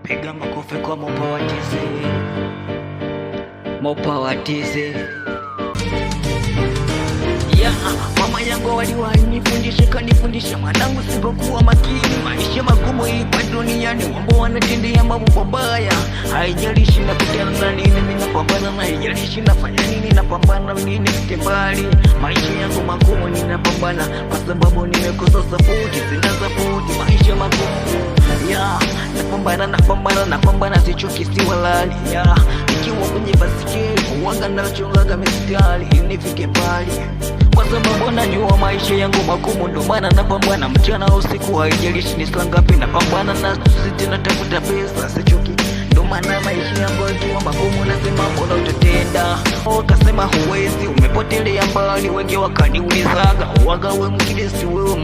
Piga makofi kwa Mopa wa TZ. Mopa wa TZ. Mama yangu waliwanifundisha, kanifundisha mwanangu, sipokuwa makini maisha magumu hii kwa duniani, wambo wanatendea mambo mabaya. Haijalishi nakutana na nini, mimi napambana, na haijalishi nafanya nini, napambana nini mbali. Maisha yangu magumu ninapambana, kwa sababu nimekosa support, sina support. Maisha magumu napambana, sichoki, si walali. Nikiwa kwenye basikeli wanga nacholaga mistari nifike mbali, kwa sababu najua maisha yangu magumu, ndo maana napambana mchana usiku. Haijalishi ni saa ngapi, napambana na sisi, natafuta pesa, sichoki. Ndo maana maisha yangu yakiwa magumu, nasema mbona utatenda. Wakasema huwezi, umepotelea mbali, wengi wakaniulizaga, waga we mkidesi wewe